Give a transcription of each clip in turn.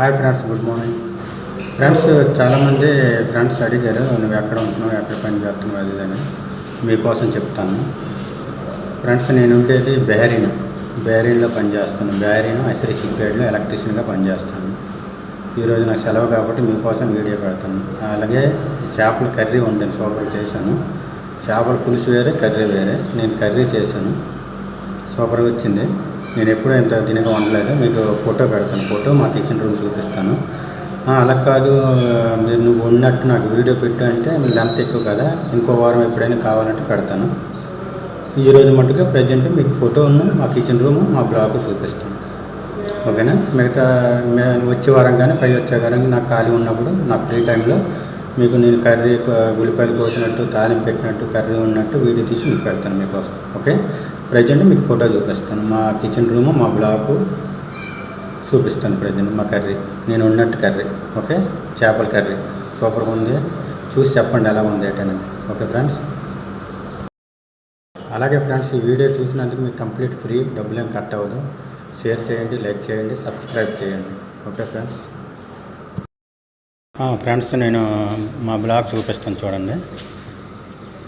Hi friends, good morning friends. చాలామంది friends అడిగారు, నువ్వు ఎక్కడ ఉంటున్నావు, ఎక్కడ పని చేస్తున్నావు, అది అని మీకోసం చెప్తాను ఫ్రెండ్స్. నేను ఉండేది బెహరీన్లో పనిచేస్తాను. బెహరీన్ ఐసరీ షిప్యార్డ్లో ఎలక్ట్రీషియన్గా పనిచేస్తాను. ఈరోజు నాకు సెలవు కాబట్టి మీకోసం వీడియో పెడతాను. అలాగే చేపల కర్రీ వండాను, సూపర్ చేశాను. చేపల పులుసు వేరే, కర్రీ వేరే. నేను కర్రీ చేశాను, సూపర్గా వచ్చింది. నేను ఎప్పుడూ ఇంత దీనిగా వండలేదు. మీకు ఫోటో పెడతాను, ఫోటో మా కిచెన్ రూమ్ చూపిస్తాను. అలా కాదు, మీరు నువ్వు ఉన్నట్టు నాకు వీడియో పెట్టు అంటే మీ లెంత్ ఎక్కువ కదా, ఇంకో వారం ఎప్పుడైనా కావాలంటే పెడతాను. ఈరోజు మట్టుగా ప్రజెంట్ మీకు ఫోటోను మా కిచెన్ రూము, మా బ్లాగ్ చూపిస్తాను. ఓకేనా? మిగతా వచ్చే వారం కానీ వచ్చే వారం నాకు ఖాళీ ఉన్నప్పుడు నా ఫ్రీ టైంలో మీకు నేను కర్రీ, ఉల్లిపాయలు కోసినట్టు, తాలింపు పెట్టినట్టు, కర్రీ ఉన్నట్టు వీడియో తీసి మీకు పెడతాను మీకోసం. ఓకే, ప్రజెంట్ మీకు ఫోటో చూపిస్తాను. మా కిచెన్ రూము, మా బ్లాగ్ చూపిస్తాను. ప్రజెంట్ మా కర్రీ, నేను ఉన్నట్టు కర్రీ. ఓకే, చేపల కర్రీ సూపర్గా ఉంది. చూసి చెప్పండి ఎలా ఉంది ఏంటనేది. Okay friends. అలాగే ఫ్రెండ్స్, ఈ వీడియో చూసినందుకు మీకు కంప్లీట్ ఫ్రీ, డబ్బులేం కట్ అవ్వదు. షేర్ చేయండి, లైక్ చేయండి, సబ్స్క్రైబ్ చేయండి. Okay friends. ఫ్రెండ్స్, నేను మా బ్లాగ్ చూపిస్తాను చూడండి.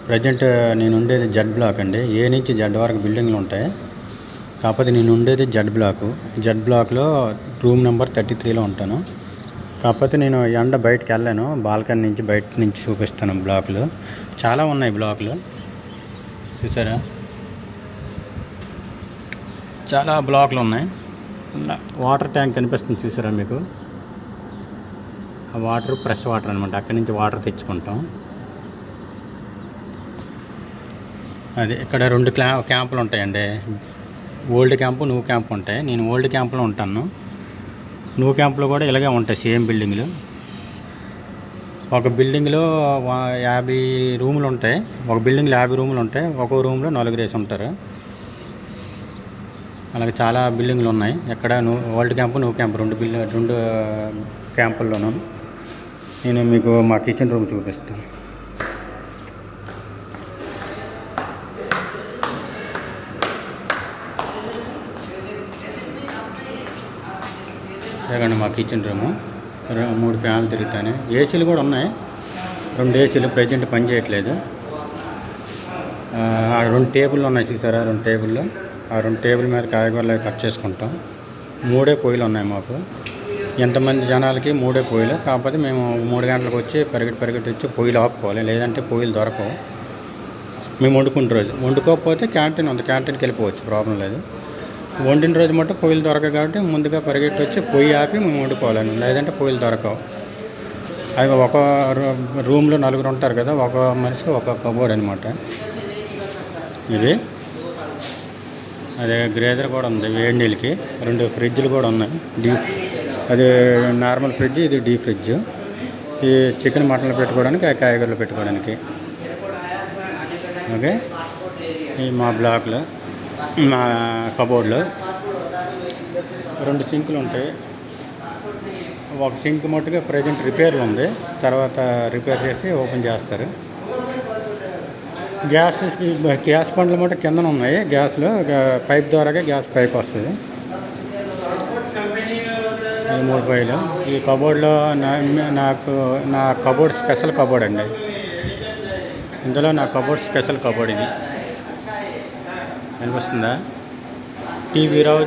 ప్రజెంట్ నేను ఉండేది జెడ్ బ్లాక్ అండి. ఏ నుంచి జెడ్ వరకు బిల్డింగ్లు ఉంటాయి. కాకపోతే నేను ఉండేది జెడ్ బ్లాక్లో రూమ్ నెంబర్ 33లో ఉంటాను. కాకపోతే నేను ఎండ బయటకు వెళ్ళాను, బాల్కనీ నుంచి బయట నుంచి చూపిస్తాను. బ్లాక్లు చాలా ఉన్నాయి, బ్లాక్లు చూసారా, చాలా బ్లాక్లు ఉన్నాయి. వాటర్ ట్యాంక్ కనిపిస్తుంది చూసారా మీకు. ఆ వాటర్ ఫ్రెష్ వాటర్ అనమాట, అక్కడి నుంచి వాటర్ తెచ్చుకుంటాం. అది ఇక్కడ 2 క్యాంపులు ఉంటాయండి. ఓల్డ్ క్యాంపు, న్యూ క్యాంపు ఉంటాయి. నేను ఓల్డ్ క్యాంపులో ఉంటాను. న్యూ క్యాంపులో కూడా ఇలాగే ఉంటాయి, సేమ్ బిల్డింగ్లు. ఒక బిల్డింగ్లో 50 రూములు ఉంటాయి. ఒక బిల్డింగ్లో 50 రూములు ఉంటాయి. ఒక్కో రూమ్లో 4 వేసి ఉంటారు. అలాగే చాలా బిల్డింగ్లు ఉన్నాయి. ఎక్కడ ఓల్డ్ క్యాంపు, న్యూ క్యాంపు, 2 క్యాంపుల్లోనూ. నేను మీకు మా కిచెన్ రూమ్ చూపిస్తాను. ఇదిగోండి మా కిచెన్ రూము. 3 ఫ్యాన్లు తిరుగుతాయి. ఏసీలు కూడా ఉన్నాయి. 2 ఏసీలు ప్రజెంట్ పని చేయట్లేదు. 2 టేబుల్లు ఉన్నాయి చూసారా, 2 టేబుల్లో. ఆ 2 టేబుల్ మీద కాయగూరలు కట్ చేసుకుంటాం. 3 పొయ్యిలు ఉన్నాయి మాకు. ఎంతమంది జనాలకి 3 పొయ్యిలు. కాకపోతే మేము 3 గంటలకు వచ్చి పరిగెట్టి వచ్చి పొయ్యిలు ఆపుకోవాలి, లేదంటే పొయ్యిలు దొరకవు. మేము వండుకున్న రోజు, వండుకోకపోతే క్యాంటీన్ ఉంది, క్యాంటీన్కి వెళ్ళిపోవచ్చు, ప్రాబ్లం లేదు. వండిన రోజు మట్టు పొయ్యిలు దొరకవు కాబట్టి ముందుగా పరిగెట్టి వచ్చి పొయ్యి ఆపి మేము వండుకోవాలని, లేదంటే పొయ్యిలు దొరకవు. అవి ఒక రూమ్లో 4 ఉంటారు కదా, ఒక మనిషికి ఒక కబోర్డ్ అనమాట ఇది. అదే గ్రేజర్ కూడా ఉంది వేడి నీళ్ళకి. 2 ఫ్రిడ్జ్లు కూడా ఉన్నాయి. అది నార్మల్ ఫ్రిడ్జ్, ఇది డీ ఫ్రిడ్జ్. ఈ చికెన్, మటన్లు పెట్టుకోవడానికి, కాయగూరలు పెట్టుకోవడానికి. ఓకే, ఈ మా బ్లాక్లో, మా కబోర్డ్లో 2 సింకులు ఉంటాయి. ఒక సింక్ మట్టుగా ప్రజెంట్ రిపేర్లు ఉంది, తర్వాత రిపేర్ చేసి ఓపెన్ చేస్తారు. గ్యాస్ బండ్లు మటు కిందన ఉన్నాయి. గ్యాస్లో పైప్ ద్వారాగా గ్యాస్ పైప్ వస్తుంది. 3 పొయ్యిలు. ఈ కబోర్డ్లో నా కబోర్డ్ స్పెషల్ కబోర్డ్ అండి. ఇందులో నా కబోర్డ్ స్పెషల్ కబోర్డ్ ఇది. అనిపిస్తుందా? టీపీరావు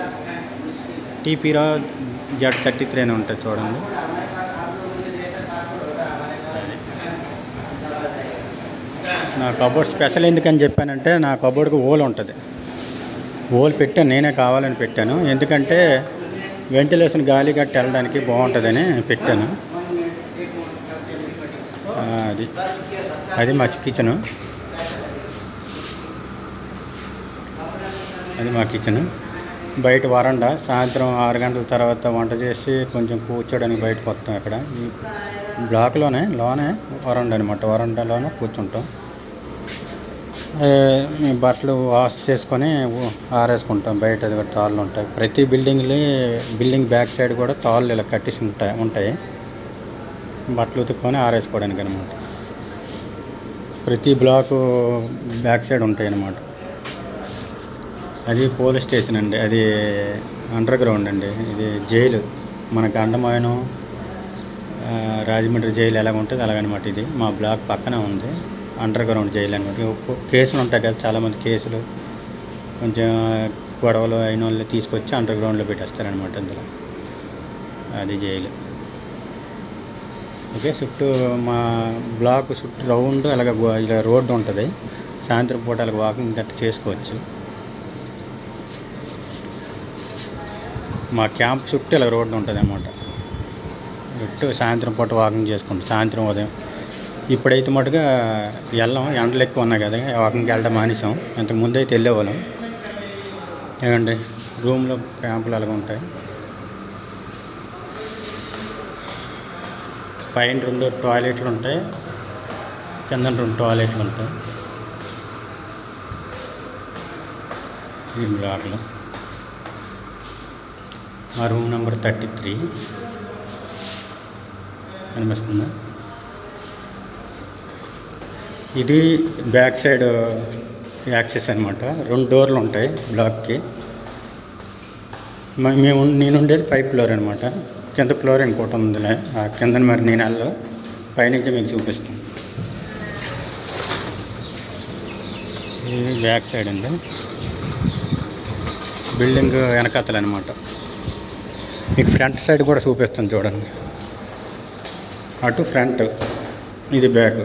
Z33 అని ఉంటుంది చూడండి. నా కబోర్డ్ స్పెషల్ ఎందుకని చెప్పానంటే, నా కబోర్డ్కి హోల్ ఉంటుంది. హోల్ పెట్టాను, నేనే కావాలని పెట్టాను. ఎందుకంటే వెంటిలేషన్ గాలి గట్టి వెళ్ళడానికి బాగుంటుందని పెట్టాను. అది మా కిచెను. అది మా కిచెను. బయట వరండా. సాయంత్రం 6 గంటల తర్వాత వంట చేసి కొంచెం కూర్చోడానికి బయటకు వస్తాం. ఇక్కడ ఈ బ్లాక్లోనే వరండా అనమాట. వరండాలోనే కూర్చుంటాం. బట్టలు వాష్ చేసుకొని ఆరేసుకుంటాం. బయట కూడా తాళ్ళు ఉంటాయి. ప్రతి బిల్డింగ్ బ్యాక్ సైడ్ కూడా తాళ్ళు ఇలా కట్టేసి ఉంటాయి. బట్టలు ఉతుక్కొని ఆరేసుకోవడానికి అనమాట. ప్రతి బ్లాకు బ్యాక్ సైడ్ ఉంటాయి అన్నమాట. అది పోలీస్ స్టేషన్ అండి, అది అండర్ గ్రౌండ్ అండి, ఇది జైలు. మన గండమాయనం రాజమండ్రి జైలు ఎలాగ ఉంటుంది అలాగనమాట. ఇది మా బ్లాక్ పక్కనే ఉంది, అండర్ గ్రౌండ్ జైలు అనమాట. కేసులు ఉంటాయి కదా, చాలామంది కేసులు కొంచెం గొడవలు అయిన వాళ్ళు తీసుకొచ్చి అండర్ గ్రౌండ్లో పెట్టేస్తారనమాట. అందులో అది జైలు. ఓకే, చుట్టూ మా బ్లాక్ చుట్టూ రౌండ్ అలాగ ఇలా రోడ్డు ఉంటుంది. సాయంత్రం పూట అలాగ వాకింగ్ గట్రా చేసుకోవచ్చు. మా క్యాంప్ చుట్టూ ఇలా రోడ్డు ఉంటుంది అన్నమాట. చుట్టూ సాయంత్రం పూట వాకింగ్ చేసుకుంటాం, సాయంత్రం ఉదయం. ఇప్పుడైతే మటుగా వెళ్ళాం, ఎండలు ఎక్కువ ఉన్నాయి కదా, వాకింగ్కి వెళ్ళడం మానేసాం. ఇంతకుముందు అయితే వెళ్ళేవాళ్ళం. ఏమండి, రూమ్లో క్యాంపులు అలాగ ఉంటాయి. పైన 2 టాయిలెట్లు ఉంటాయి, కింద 2 టాయిలెట్లు ఉంటాయి ఈ బ్లాక్లో. మా రూమ్ నెంబర్ 33 కనిపిస్తుందా? ఇది బ్యాక్ సైడ్ యాక్సెస్ అనమాట. 2 డోర్లు ఉంటాయి బ్లాక్కి. నేను ఉండేది 5th ఫ్లోర్ అనమాట. కింద ఫ్లోర్ ఇంకోటి ఉందిలే, ఆ కింద మరి నేను వెళ్ళను, పైనుంచి మీకు చూపిస్తాను. ఇది బ్యాక్ సైడ్ అండి, బిల్డింగ్ వెనకాతలు అనమాట. మీకు ఫ్రంట్ సైడ్ కూడా చూపిస్తాను చూడండి. అటు ఫ్రంట్, ఇది బ్యాక్.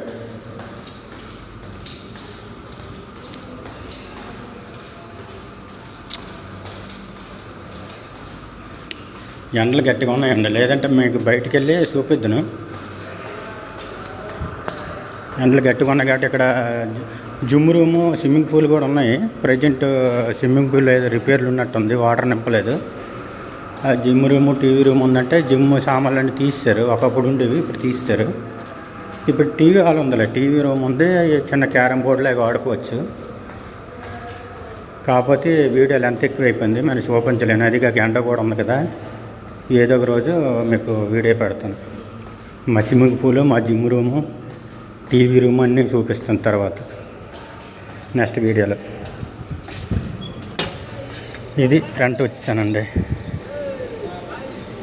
ఎండలు గట్టిగా ఉన్నాయండి, లేదంటే మీకు బయటికి వెళ్ళి చూపిద్దును. ఎండలు గట్టిగా ఉన్నాయి కాబట్టి ఇక్కడ జిమ్ రూము, స్విమ్మింగ్ పూల్ కూడా ఉన్నాయి. ప్రజెంట్ స్విమ్మింగ్ పూల్ ఏదో రిపేర్లు ఉన్నట్టుంది, వాటర్ నింపలేదు. జిమ్ రూము, టీవీ రూమ్ ఉందంటే జిమ్ సామాన్లన్నీ తీస్తారు. ఒకప్పుడు ఉండేవి, ఇప్పుడు తీస్తారు. ఇప్పుడు టీవీ హాల్ ఉందిలే, టీవీ రూమ్ ఉంది, చిన్న క్యారమ్ బోర్డులో అవి ఆడుకోవచ్చు. కాకపోతే వీడియోలు ఎంత ఎక్కువైపోయింది, మనం చూపించలేను. అది కాక ఎండ కూడా ఉంది కదా, ఏదో ఒక రోజు మీకు వీడియో పెడతాను. మా స్విమ్మింగ్ పూలు, మా జిమ్ రూము, టీవీ రూమ్ అన్నీ చూపిస్తాను తర్వాత నెక్స్ట్ వీడియోలో. ఇది ఫ్రంట్ వచ్చేసానండి.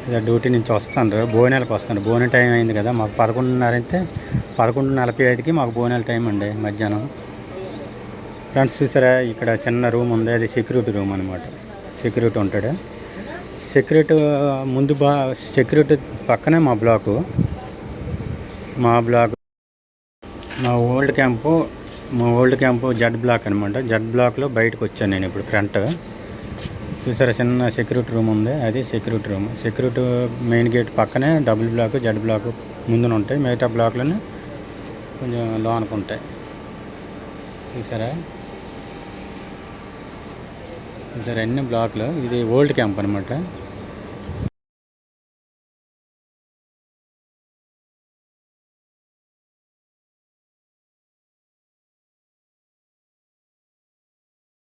ఇక డ్యూటీ నుంచి వస్తాను, భోజనాలకు వస్తాను. భోజనం టైం అయింది కదా, మాకు 11:30 అయితే 11:45కి మాకు భోజనాల టైం అండి, మధ్యాహ్నం. ఫ్రెండ్స్ చూసారా, ఇక్కడ చిన్న రూమ్ ఉంది, అది సెక్యూరిటీ రూమ్ అనమాట. సెక్యూరిటీ ఉంటాడు. సెక్యూరిటీ ముందు సెక్యూరిటీ పక్కనే మా బ్లాకు. మా ఓల్డ్ క్యాంపు జడ్ బ్లాక్ అనమాట. జడ్ బ్లాక్లో బయటకు వచ్చాను నేను ఇప్పుడు. ఫ్రంట్ చూసారా, చిన్న సెక్యూరిటీ రూమ్ ఉంది, అది security room. Security main gate పక్కనే డబుల్ బ్లాక్, జడ్ బ్లాక్ ముందున ఉంటాయి. మిగతా బ్లాక్లన్నీ కొంచెం లోనకు ఉంటాయి. చూసారా అన్ని బ్లాక్లు. ఇది ఓల్డ్ క్యాంప్ అనమాట.